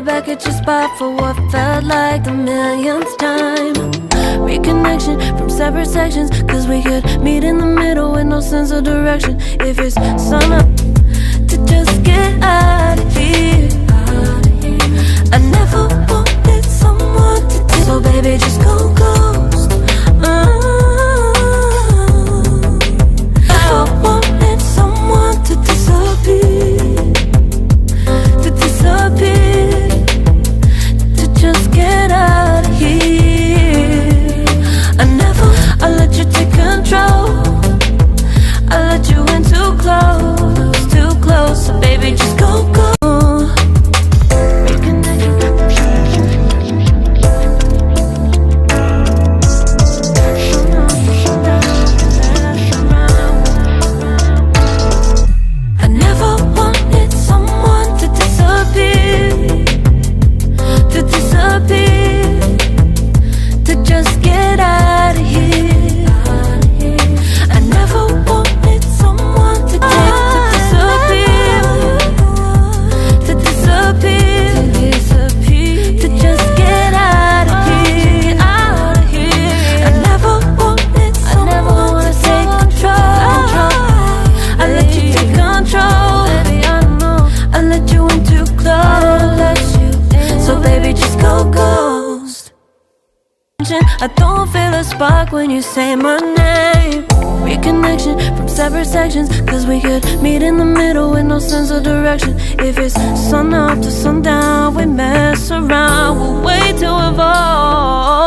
it back at your spot for what felt like the millionth time. Reconnection from separate sections, cause we could meet in the middle with no sense of direction. If it's sun up to just get out of here. I never wanted someone to take, so baby just go ghost. I wanted someone to disappear, to just get out of here. I let you take control. I let you in too close, so baby just go. I don't feel a spark when you say my name. Reconnection from separate sections, cause we could meet in the middle with no sense of direction. If it's sun up to sundown, we mess around, we'll wait to evolve.